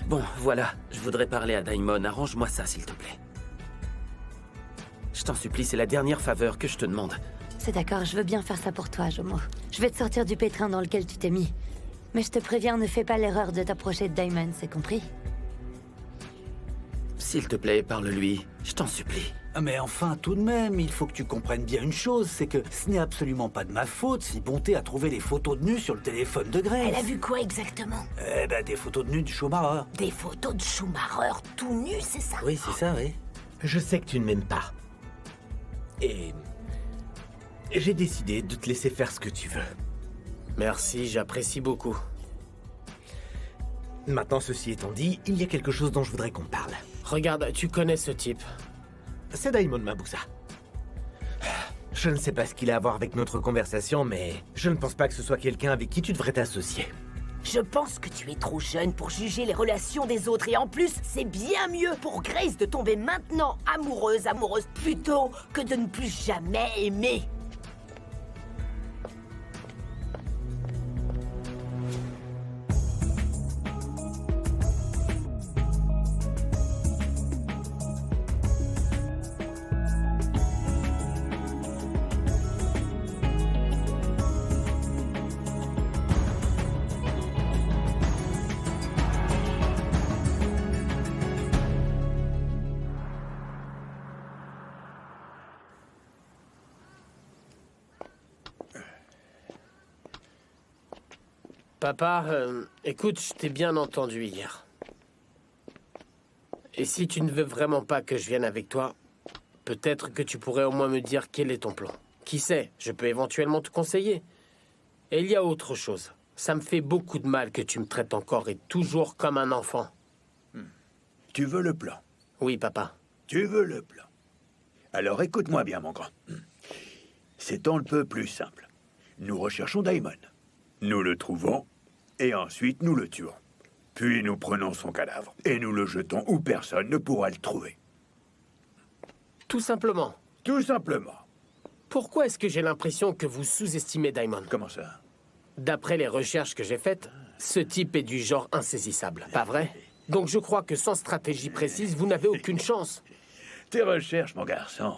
Bon, voilà. Je voudrais parler à Daimon. Arrange-moi ça, s'il te plaît. Je t'en supplie, c'est la dernière faveur que je te demande. C'est d'accord, je veux bien faire ça pour toi, Jomo. Je vais te sortir du pétrin dans lequel tu t'es mis. Mais je te préviens, ne fais pas l'erreur de t'approcher de Daimon, c'est compris? S'il te plaît, parle-lui. Je t'en supplie. Mais enfin, tout de même, il faut que tu comprennes bien une chose, c'est que ce n'est absolument pas de ma faute si Bonté a trouvé les photos de nus sur le téléphone de Grace. Elle a vu quoi exactement? Eh ben, des photos de nus de Schumacher. Des photos de Schumacher tout nu, c'est ça? Oui, c'est ça, oui. Je sais que tu ne m'aimes pas. Et... j'ai décidé de te laisser faire ce que tu veux. Merci, j'apprécie beaucoup. Maintenant, ceci étant dit, il y a quelque chose dont je voudrais qu'on parle. Regarde, tu connais ce type. C'est Daimon Mabuza. Je ne sais pas ce qu'il a à voir avec notre conversation, mais je ne pense pas que ce soit quelqu'un avec qui tu devrais t'associer. Je pense que tu es trop jeune pour juger les relations des autres. Et en plus, c'est bien mieux pour Grace de tomber maintenant amoureuse plutôt que de ne plus jamais aimer. Papa, écoute, je t'ai bien entendu hier. Et si tu ne veux vraiment pas que je vienne avec toi, peut-être que tu pourrais au moins me dire quel est ton plan. Qui sait, je peux éventuellement te conseiller. Et il y a autre chose. Ça me fait beaucoup de mal que tu me traites encore et toujours comme un enfant. Tu veux le plan? Oui, papa. Tu veux le plan? Alors écoute-moi bien, mon grand. C'est un peu plus simple. Nous recherchons Daimon. Nous le trouvons, et ensuite nous le tuons. Puis nous prenons son cadavre, et nous le jetons où personne ne pourra le trouver. Tout simplement. Tout simplement. Pourquoi est-ce que j'ai l'impression que vous sous-estimez Daimon? Comment ça? D'après les recherches que j'ai faites, ce type est du genre insaisissable, pas vrai? Donc je crois que sans stratégie précise, vous n'avez aucune chance. Tes recherches, mon garçon.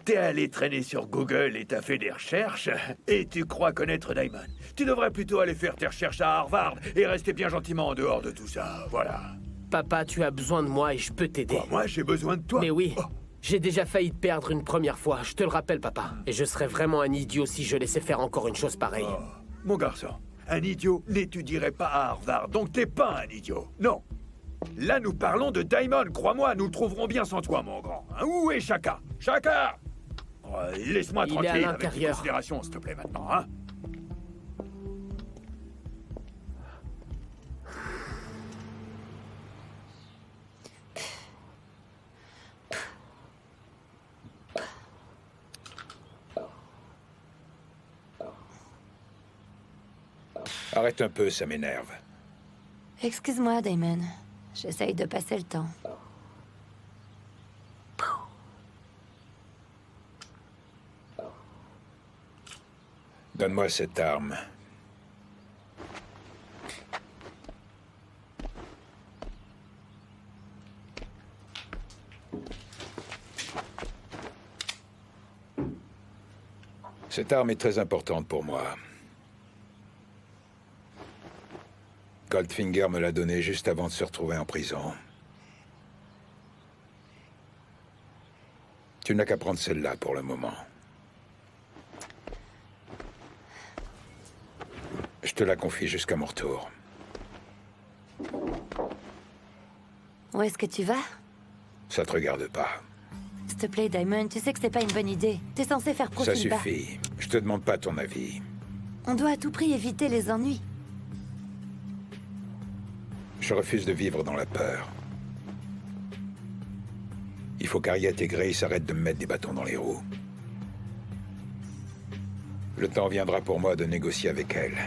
T'es allé traîner sur Google et t'as fait des recherches, et tu crois connaître Daimon. Tu devrais plutôt aller faire tes recherches à Harvard et rester bien gentiment en dehors de tout ça, voilà. Papa, tu as besoin de moi et je peux t'aider. Quoi, moi, j'ai besoin de toi? Mais oui, Oh. j'ai déjà failli te perdre une première fois, je te le rappelle, papa. Et je serais vraiment un idiot si je laissais faire encore une chose pareille. Oh. Mon garçon, un idiot n'étudierait pas à Harvard, donc t'es pas un idiot, non. Là, nous parlons de Daimon, crois-moi, nous le trouverons bien sans toi, mon grand. Hein, où est Shaka? Shaka! Oh, laisse-moi Il est à tranquille avec tes l'intérieur. considérations, s'il te plaît, maintenant, hein? Arrête un peu, ça m'énerve. Excuse-moi, Damon. J'essaye de passer le temps. Donne-moi cette arme. Cette arme est très importante pour moi. Goldfinger me l'a donnée juste avant de se retrouver en prison. Tu n'as qu'à prendre celle-là pour le moment. Je te la confie jusqu'à mon retour. Où est-ce que tu vas? Ça te regarde pas. S'il te plaît, Damon, tu sais que c'est pas une bonne idée. T'es censé faire Ça profil bas. suffit. Je te demande pas ton avis. On doit à tout prix éviter les ennuis. Je refuse de vivre dans la peur. Il faut qu'Harriet et Grace arrêtent de me mettre des bâtons dans les roues. Le temps viendra pour moi de négocier avec elles.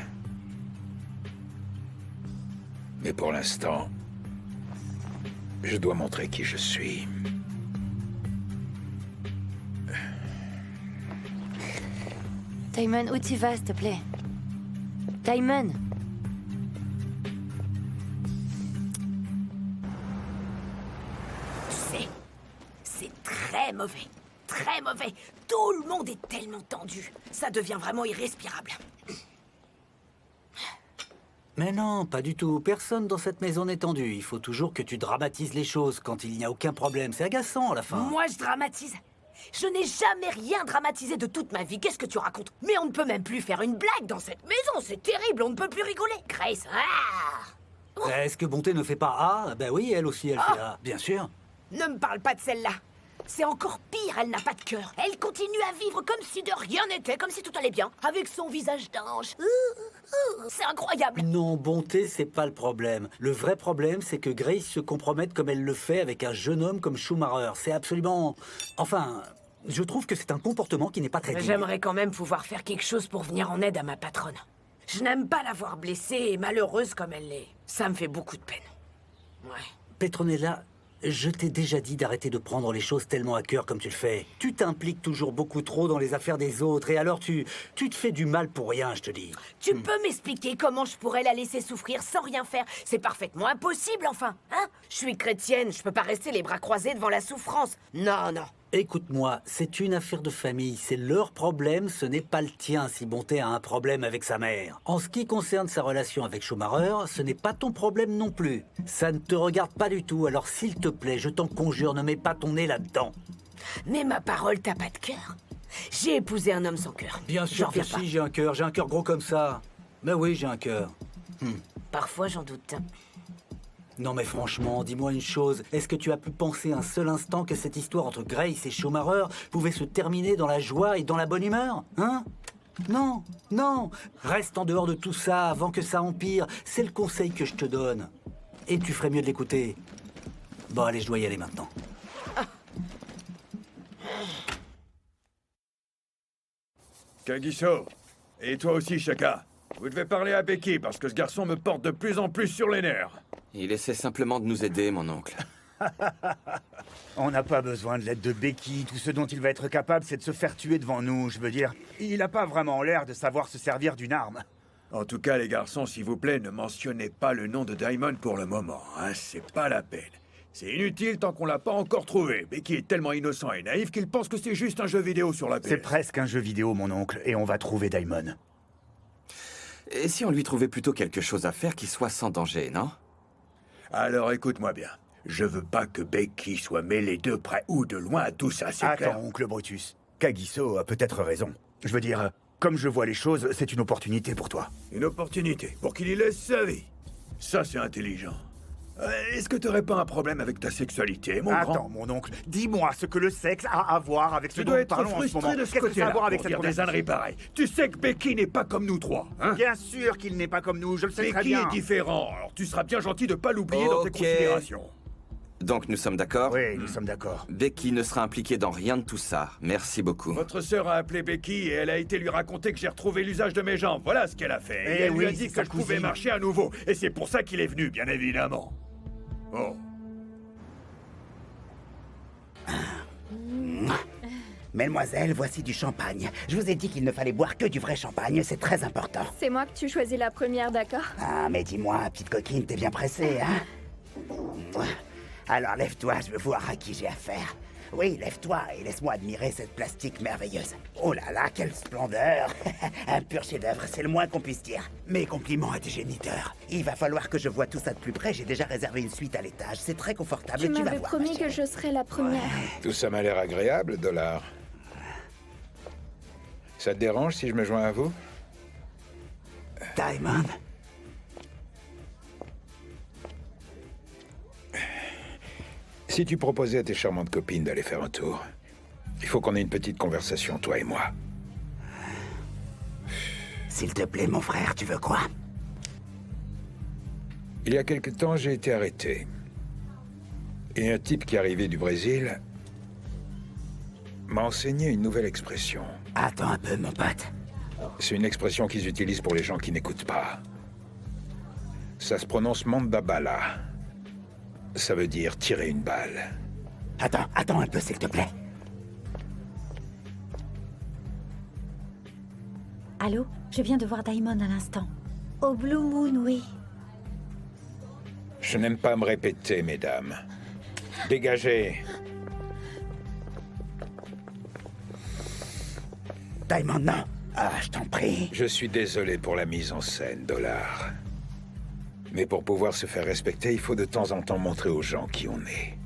Mais pour l'instant, je dois montrer qui je suis. Damon, où tu vas, s'il te plaît? Damon! très mauvais. Très mauvais. Tout le monde est tellement tendu. Ça devient vraiment irrespirable. Mais non, pas du tout. Personne dans cette maison n'est tendu. Il faut toujours que tu dramatises les choses quand il n'y a aucun problème. C'est agaçant à la fin. Moi, je dramatise. Je n'ai jamais rien dramatisé de toute ma vie. Qu'est-ce que tu racontes? Mais on ne peut même plus faire une blague dans cette maison. C'est terrible, on ne peut plus rigoler. Grace, Est-ce que Bonté ne fait pas A? Ben oui, elle aussi, elle fait A. Bien sûr. Ne me parle pas de celle-là. C'est encore pire, elle n'a pas de cœur. Elle continue à vivre comme si de rien n'était, comme si tout allait bien, avec son visage d'ange. C'est incroyable. Non, Bonté, c'est pas le problème. Le vrai problème, c'est que Grace se compromette comme elle le fait avec un jeune homme comme Schumacher. C'est absolument... Enfin, je trouve que c'est un comportement qui n'est pas très digne. J'aimerais quand même pouvoir faire quelque chose pour venir en aide à ma patronne. Je n'aime pas la voir blessée et malheureuse comme elle l'est. Ça me fait beaucoup de peine. Ouais. Petronella, je t'ai déjà dit d'arrêter de prendre les choses tellement à cœur comme tu le fais. Tu t'impliques toujours beaucoup trop dans les affaires des autres et alors tu te fais du mal pour rien, je te dis. Tu peux m'expliquer comment je pourrais la laisser souffrir sans rien faire? C'est parfaitement impossible, enfin. Hein? Je suis chrétienne, je peux pas rester les bras croisés devant la souffrance. Non, non. Écoute-moi, c'est une affaire de famille, c'est leur problème, ce n'est pas le tien si Bonté a un problème avec sa mère. En ce qui concerne sa relation avec Schumacher, ce n'est pas ton problème non plus. Ça ne te regarde pas du tout, alors s'il te plaît, je t'en conjure, ne mets pas ton nez là-dedans. Mais ma parole, t'as pas de cœur. J'ai épousé un homme sans cœur. Bien sûr que si, j'ai un cœur gros comme ça. Mais oui, j'ai un cœur. Parfois, j'en doute. Non mais franchement, dis-moi une chose, est-ce que tu as pu penser un seul instant que cette histoire entre Grace et Schumacher pouvait se terminer dans la joie et dans la bonne humeur? Hein? Non, non, reste en dehors de tout ça avant que ça empire, c'est le conseil que je te donne. Et tu ferais mieux de l'écouter. Bon allez, je dois y aller maintenant. Kagiso, et toi aussi, Shaka. Vous devez parler à Becky parce que ce garçon me porte de plus en plus sur les nerfs. Il essaie simplement de nous aider, mon oncle. On n'a pas besoin de l'aide de Becky. Tout ce dont il va être capable, c'est de se faire tuer devant nous. Je veux dire, il n'a pas vraiment l'air de savoir se servir d'une arme. En tout cas, les garçons, s'il vous plaît, ne mentionnez pas le nom de Diamond pour le moment. Hein, c'est pas la peine. C'est inutile tant qu'on l'a pas encore trouvé. Becky est tellement innocent et naïf qu'il pense que c'est juste un jeu vidéo sur la PS. C'est presque un jeu vidéo, mon oncle, et on va trouver Daimon. Et si on lui trouvait plutôt quelque chose à faire qui soit sans danger, non? Alors écoute-moi bien. Je veux pas que Becky soit mêlée de près ou de loin à tout ça, c'est clair. Attends, oncle Brutus. Kagiso a peut-être raison. Je veux dire, comme je vois les choses, c'est une opportunité pour toi. Une opportunité pour qu'il y laisse sa vie. Ça, c'est intelligent. Est-ce que t'aurais pas un problème avec ta sexualité, mon grand? Attends, mon oncle, dis-moi ce que le sexe a à voir avec ce Tu dont dois nous être parlons en ce moment. frustré de ce Qu'est-ce que ça a à côté-là voir avec pour cette dire des conversation? âneries pareilles. Tu sais que Becky n'est pas comme nous trois, hein? Bien sûr qu'il n'est pas comme nous, je le sais très Becky bien. est différent, alors tu seras bien gentil de pas l'oublier dans tes Ok. considérations. Donc nous sommes d'accord? Oui, nous sommes d'accord. Becky ne sera impliquée dans rien de tout ça. Merci beaucoup. Votre sœur a appelé Becky et elle a été lui raconter que j'ai retrouvé l'usage de mes jambes. Voilà ce qu'elle a fait. Et Eh elle lui a oui, dit c'est que sa je pouvais cousine. marcher à nouveau. Et c'est pour ça qu'il est venu, bien évidemment. Oh. Mesdemoiselles, voici du champagne. Je vous ai dit qu'il ne fallait boire que du vrai champagne, c'est très important. C'est moi que tu choisis la première, d'accord? Ah, mais dis-moi, petite coquine, t'es bien pressée, hein? Alors lève-toi, je veux voir à qui j'ai affaire. Oui, lève-toi et laisse-moi admirer cette plastique merveilleuse. Oh là là, quelle splendeur! Un pur chef-d'œuvre, c'est le moins qu'on puisse dire. Mes compliments à tes géniteurs. Il va falloir que je voie tout ça de plus près, j'ai déjà réservé une suite à l'étage. C'est très confortable, Tu tu vas m'avais voir. promis que je serais la première. Tout ça m'a l'air agréable, Dollar. Ça te dérange si je me joins à vous? Diamond? Si tu proposais à tes charmantes copines d'aller faire un tour, il faut qu'on ait une petite conversation, toi et moi. S'il te plaît, mon frère, tu veux quoi? Il y a quelque temps, j'ai été arrêté. Et un type qui arrivait du Brésil m'a enseigné une nouvelle expression. Attends un peu, mon pote. C'est une expression qu'ils utilisent pour les gens qui n'écoutent pas. Ça se prononce mandabala. Ça veut dire tirer une balle. Attends un peu, s'il te plaît. Allô? Je viens de voir Daimon à l'instant. Au Blue Moon, oui. Je n'aime pas me répéter, mesdames. Dégagez. Diamond, non. Ah, je t'en prie. Je suis désolé pour la mise en scène, Dollar. Mais pour pouvoir se faire respecter, il faut de temps en temps montrer aux gens qui on est.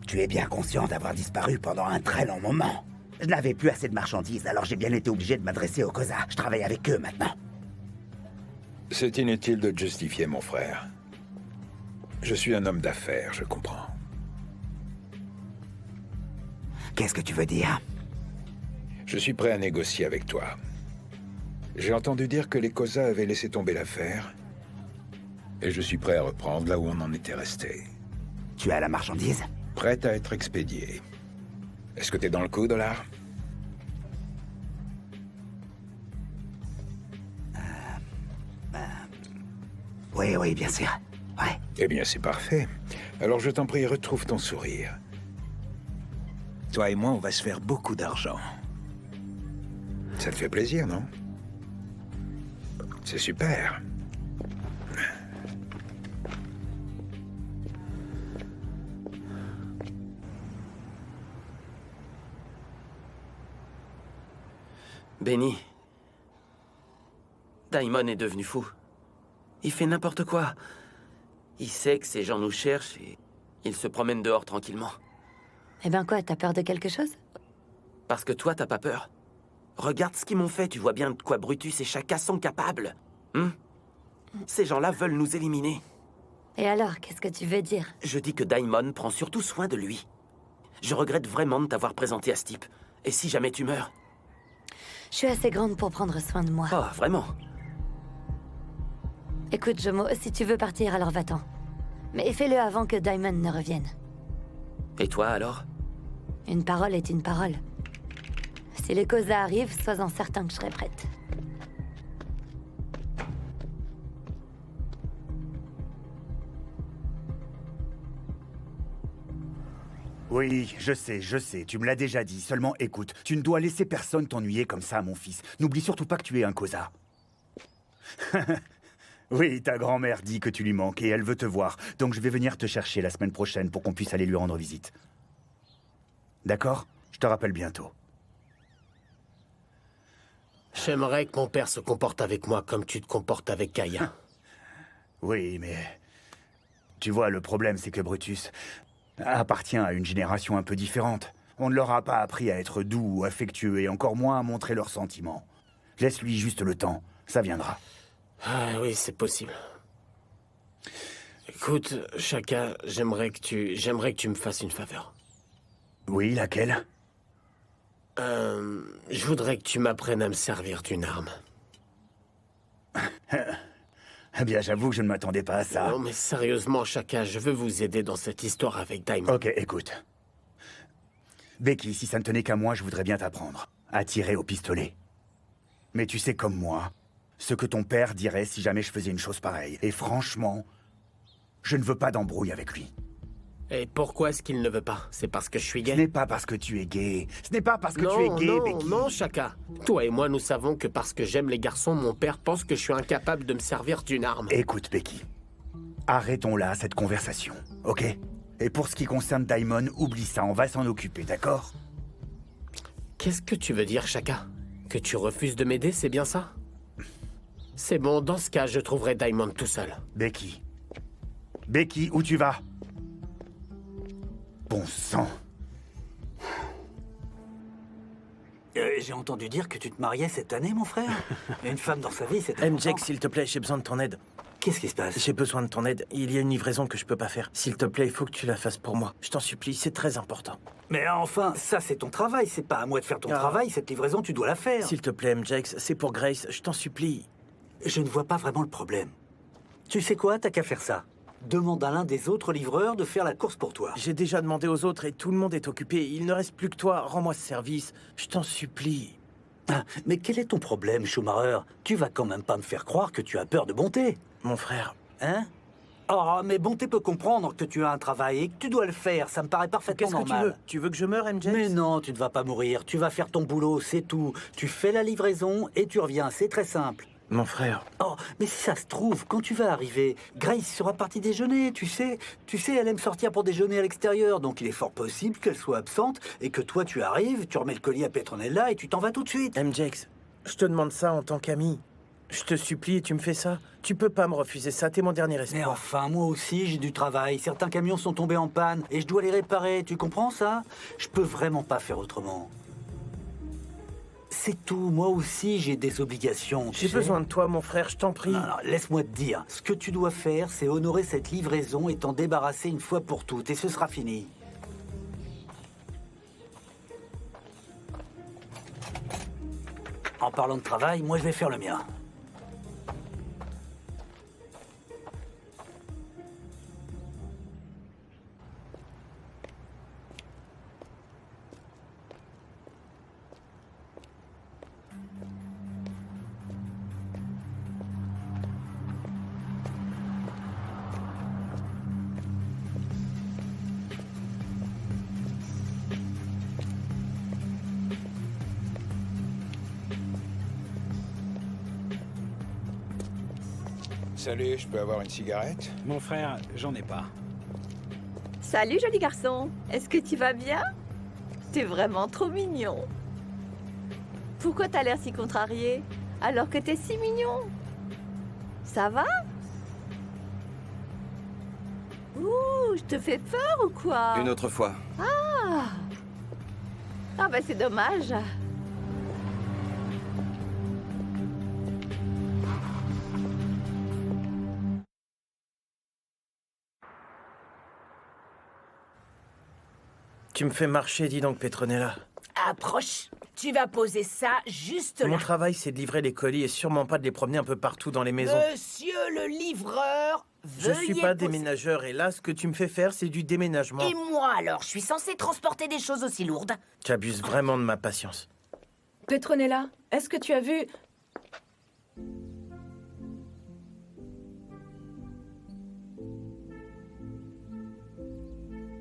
Tu es bien conscient d'avoir disparu pendant un très long moment. Je n'avais plus assez de marchandises, alors j'ai bien été obligé de m'adresser aux Koza. Je travaille avec eux maintenant. C'est inutile de te justifier, mon frère. Je suis un homme d'affaires, je comprends. Qu'est-ce que tu veux dire? Je suis prêt à négocier avec toi. J'ai entendu dire que les Koza avaient laissé tomber l'affaire. Et je suis prêt à reprendre là où on en était resté. Tu as la marchandise? Prête à être expédiée. Est-ce que t'es dans le coup, Dollar? Oui, bien sûr. Ouais. Eh bien, c'est parfait. Alors je t'en prie, retrouve ton sourire. Toi et moi, on va se faire beaucoup d'argent. Ça te fait plaisir, non? C'est super. Benny. Daimon est devenu fou. Il fait n'importe quoi. Il sait que ces gens nous cherchent et il se promène dehors tranquillement. Eh ben quoi, t'as peur de quelque chose? Parce que toi, t'as pas peur. Regarde ce qu'ils m'ont fait, tu vois bien de quoi Brutus et Shaka sont capables. Ces gens-là veulent nous éliminer. Et alors, qu'est-ce que tu veux dire? Je dis que Daimon prend surtout soin de lui. Je regrette vraiment de t'avoir présenté à ce type. Et si jamais tu meurs? Je suis assez grande pour prendre soin de moi. Oh, vraiment? Écoute, Jomo, si tu veux partir, alors va-t'en. Mais fais-le avant que Daimon ne revienne. Et toi, alors? Une parole est une parole. Si les Koza arrivent, sois-en certain que je serai prête. Oui, je sais, tu me l'as déjà dit. Seulement, écoute, tu ne dois laisser personne t'ennuyer comme ça, mon fils. N'oublie surtout pas que tu es un Koza. Oui, ta grand-mère dit que tu lui manques et elle veut te voir. Donc je vais venir te chercher la semaine prochaine pour qu'on puisse aller lui rendre visite. D'accord? Je te rappelle bientôt. J'aimerais que mon père se comporte avec moi comme tu te comportes avec Kaya. Oui, mais... Tu vois, le problème, c'est que Brutus appartient à une génération un peu différente. On ne leur a pas appris à être doux ou affectueux et encore moins à montrer leurs sentiments. Laisse-lui juste le temps, ça viendra. Ah oui, c'est possible. Écoute, Shaka, j'aimerais que tu me fasses une faveur. Oui, laquelle? Je voudrais que tu m'apprennes à me servir d'une arme. Eh bien, j'avoue que je ne m'attendais pas à ça. Non, mais sérieusement, Shaka, je veux vous aider dans cette histoire avec Daimon. Ok, écoute. Becky, si ça ne tenait qu'à moi, je voudrais bien t'apprendre à tirer au pistolet. Mais tu sais comme moi, ce que ton père dirait si jamais je faisais une chose pareille. Et franchement, je ne veux pas d'embrouille avec lui. Et pourquoi est-ce qu'il ne veut pas? C'est parce que je suis gay? Ce n'est pas parce que tu es gay. Ce n'est pas parce que tu es gay, Becky. Non, Shaka. Toi et moi, nous savons que parce que j'aime les garçons, mon père pense que je suis incapable de me servir d'une arme. Écoute, Becky. Arrêtons là cette conversation, ok? Et pour ce qui concerne Daimon, oublie ça, on va s'en occuper, d'accord? Qu'est-ce que tu veux dire, Shaka? Que tu refuses de m'aider, c'est bien ça? C'est bon, dans ce cas, je trouverai Daimon tout seul. Becky. Becky, où tu vas? Bon sang. J'ai entendu dire que tu te mariais cette année, mon frère. Une femme dans sa vie, c'est Jack, s'il te plaît, j'ai besoin de ton aide. Qu'est-ce qui se passe? J'ai besoin de ton aide. Il y a une livraison que je peux pas faire. S'il te plaît, il faut que tu la fasses pour moi. Je t'en supplie, c'est très important. Mais enfin, ça c'est ton travail, c'est pas à moi de faire ton travail. Cette livraison, tu dois la faire. S'il te plaît, Jax, c'est pour Grace, je t'en supplie. Je ne vois pas vraiment le problème. Tu sais quoi, t'as qu'à faire ça. Demande à l'un des autres livreurs de faire la course pour toi. J'ai déjà demandé aux autres et tout le monde est occupé. Il ne reste plus que toi. Rends-moi ce service. Je t'en supplie. Ah, mais quel est ton problème, Schumacher? Tu vas quand même pas me faire croire que tu as peur de Bonté. Mon frère. Hein? Oh, mais Bonté peut comprendre que tu as un travail et que tu dois le faire. Ça me paraît parfaitement normal. Qu'est-ce que tu veux? Tu veux que je meure, MJ? Mais non, tu ne vas pas mourir. Tu vas faire ton boulot, c'est tout. Tu fais la livraison et tu reviens. C'est très simple. Mon frère. Oh, mais si ça se trouve, quand tu vas arriver, Grace sera partie déjeuner, tu sais. Tu sais, elle aime sortir pour déjeuner à l'extérieur, donc il est fort possible qu'elle soit absente et que toi tu arrives, tu remets le colis à Petronella et tu t'en vas tout de suite. MJX, je te demande ça en tant qu'ami. Je te supplie et tu me fais ça. Tu peux pas me refuser ça, t'es mon dernier espoir. Mais enfin, moi aussi j'ai du travail. Certains camions sont tombés en panne et je dois les réparer, tu comprends ça? Je peux vraiment pas faire autrement. C'est tout, moi aussi j'ai des obligations. J'ai besoin de toi, mon frère, je t'en prie. Non, laisse-moi te dire. Ce que tu dois faire, c'est honorer cette livraison et t'en débarrasser une fois pour toutes, et ce sera fini. En parlant de travail, moi je vais faire le mien. Salut, je peux avoir une cigarette? Mon frère, j'en ai pas. Salut, joli garçon. Est-ce que tu vas bien? T'es vraiment trop mignon. Pourquoi t'as l'air si contrarié, alors que t'es si mignon? Ça va? Ouh, je te fais peur ou quoi? Une autre fois. Ah! Ah bah c'est dommage. Tu me fais marcher, dis donc, Petronella. Approche. Tu vas poser ça juste là. Mon travail, c'est de livrer les colis et sûrement pas de les promener un peu partout dans les maisons. Monsieur le livreur, Je suis pas déménageur et là, ce que tu me fais faire, c'est du déménagement. Et moi alors, je suis censé transporter des choses aussi lourdes. Tu abuses vraiment de ma patience. Petronella, est-ce que tu as vu...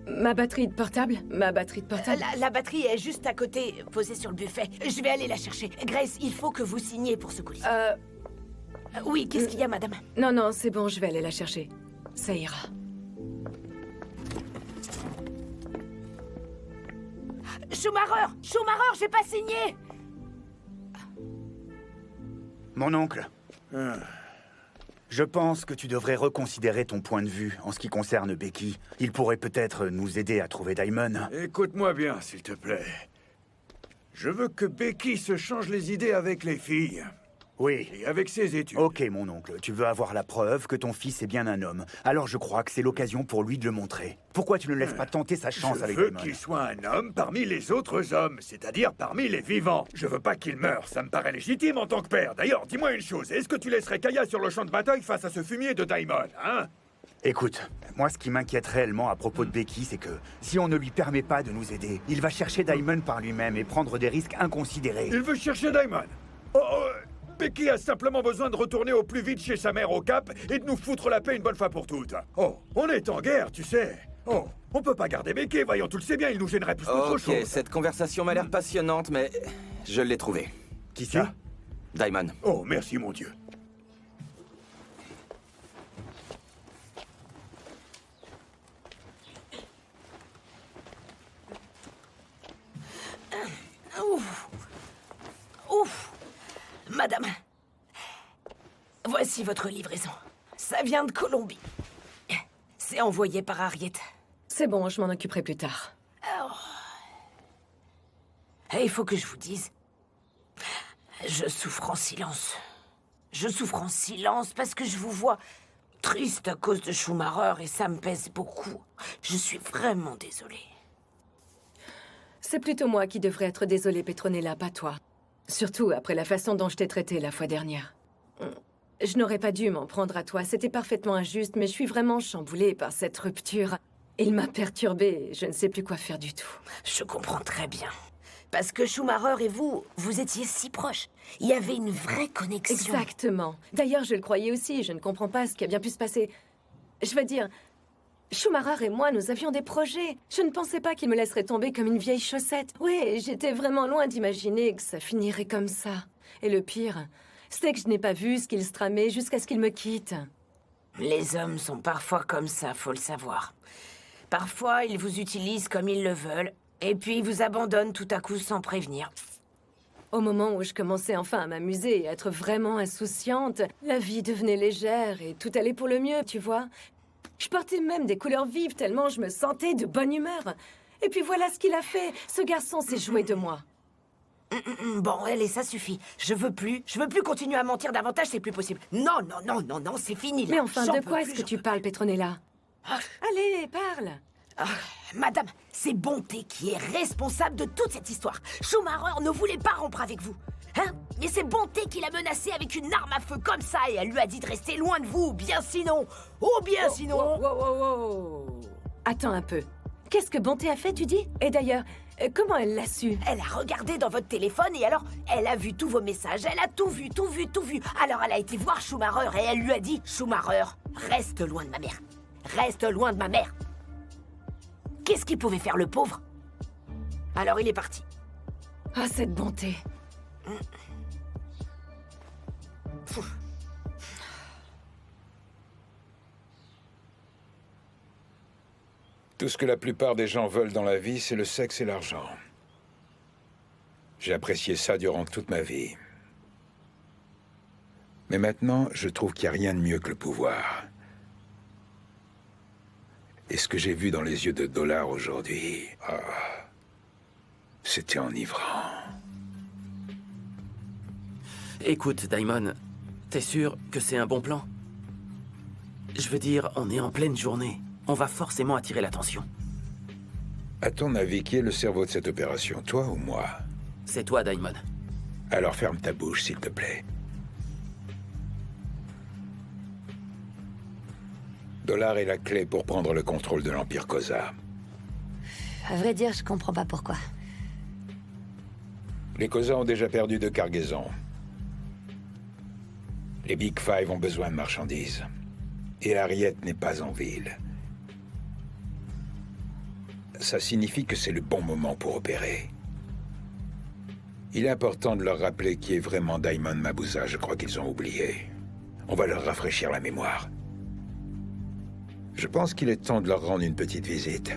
Ma batterie de portable? Ma batterie de portable? La batterie est juste à côté, posée sur le buffet. Je vais aller la chercher. Grace, il faut que vous signiez pour ce colis. Oui, qu'est-ce qu'il y a, madame? Non, non, c'est bon, je vais aller la chercher. Ça ira. Schumacher! Schumacher, j'ai pas signé! Mon oncle. Je pense que tu devrais reconsidérer ton point de vue en ce qui concerne Becky. Il pourrait peut-être nous aider à trouver Daimon. Écoute-moi bien, s'il te plaît. Je veux que Becky se change les idées avec les filles. Oui. Et avec ses études. Ok, mon oncle, tu veux avoir la preuve que ton fils est bien un homme. Alors je crois que c'est l'occasion pour lui de le montrer. Pourquoi tu ne laisses pas tenter sa chance avec Je veux Daimon? qu'il soit un homme parmi les autres hommes, c'est-à-dire parmi les vivants. Je veux pas qu'il meure, ça me paraît légitime en tant que père. D'ailleurs, dis-moi une chose, est-ce que tu laisserais Kaya sur le champ de bataille face à ce fumier de Daimon, hein? Écoute, moi ce qui m'inquiète réellement à propos de Becky, c'est que si on ne lui permet pas de nous aider, il va chercher Daimon par lui-même et prendre des risques inconsidérés. Il veut chercher Daimon. Becky a simplement besoin de retourner au plus vite chez sa mère au Cap et de nous foutre la paix une bonne fois pour toutes. Oh, on est en guerre, tu sais. Oh, on peut pas garder Becky, voyons, tu le sais bien, il nous gênerait plus qu'autre chose. Ok, cette conversation m'a l'air passionnante, mais je l'ai trouvé. Qui ça? Daimon. Oh, merci mon Dieu. Ouf. Ouf. Madame, voici votre livraison. Ça vient de Colombie. C'est envoyé par Harriet. C'est bon, je m'en occuperai plus tard. Et il faut que je vous dise, je souffre en silence. Je souffre en silence parce que je vous vois triste à cause de Schumacher et ça me pèse beaucoup. Je suis vraiment désolée. C'est plutôt moi qui devrais être désolée, Petronella, pas toi. Surtout après la façon dont je t'ai traitée la fois dernière. Je n'aurais pas dû m'en prendre à toi, c'était parfaitement injuste, mais je suis vraiment chamboulée par cette rupture. Il m'a perturbée, je ne sais plus quoi faire du tout. Je comprends très bien. Parce que Schumacher et vous, vous étiez si proches. Il y avait une vraie connexion. Exactement. D'ailleurs, je le croyais aussi, je ne comprends pas ce qui a bien pu se passer. Je veux dire, Schumacher et moi, nous avions des projets. Je ne pensais pas qu'il me laisserait tomber comme une vieille chaussette. Oui, j'étais vraiment loin d'imaginer que ça finirait comme ça. Et le pire, C'est que je n'ai pas vu ce qu'il se tramait jusqu'à ce qu'il me quitte. Les hommes sont parfois comme ça, faut le savoir. Parfois, ils vous utilisent comme ils le veulent, et puis ils vous abandonnent tout à coup sans prévenir. Au moment où je commençais enfin à m'amuser et à être vraiment insouciante, la vie devenait légère et tout allait pour le mieux, tu vois. Je portais même des couleurs vives tellement je me sentais de bonne humeur. Et puis voilà ce qu'il a fait. Ce garçon s'est joué de moi. Bon, allez, ça suffit. Je veux plus continuer à mentir davantage, c'est plus possible. Non, non, non, non, non, c'est fini là. Mais enfin, J'en de peux quoi plus, est-ce que j'en tu peux parles, Petronella? Allez, parle. Madame, c'est Bonté qui est responsable de toute cette histoire. Schumacher ne voulait pas rompre avec vous. Hein? Mais c'est Bonté qui l'a menacée avec une arme à feu comme ça et elle lui a dit de rester loin de vous, bien sinon. Oh, bien sinon. Attends un peu. Qu'est-ce que Bonté a fait, tu dis? Et d'ailleurs, comment elle l'a su? Elle a regardé dans votre téléphone et alors, elle a vu tous vos messages. Elle a tout vu, tout vu, tout vu. Alors elle a été voir Schumacher et elle lui a dit, Schumacher, reste loin de ma mère. Reste loin de ma mère. Qu'est-ce qu'il pouvait faire, le pauvre? Alors il est parti. Ah, cette Bonté. Tout ce que la plupart des gens veulent dans la vie, c'est le sexe et l'argent. J'ai apprécié ça durant toute ma vie. Mais maintenant, je trouve qu'il n'y a rien de mieux que le pouvoir. Et ce que j'ai vu dans les yeux de Dollar aujourd'hui, c'était enivrant. Écoute, Daimon, t'es sûr que c'est un bon plan? Je veux dire, on est en pleine journée. On va forcément attirer l'attention. À ton avis, qui est le cerveau de cette opération, toi ou moi? C'est toi, Daimon. Alors ferme ta bouche, s'il te plaît. Dollar est la clé pour prendre le contrôle de l'Empire Koza. À vrai dire, je comprends pas pourquoi. Les Koza ont déjà perdu 2 cargaisons. Les Big Five ont besoin de marchandises. Et Harriet n'est pas en ville. Ça signifie que c'est le bon moment pour opérer. Il est important de leur rappeler qui est vraiment Daimon Mabuza. Je crois qu'ils ont oublié. On va leur rafraîchir la mémoire. Je pense qu'il est temps de leur rendre une petite visite.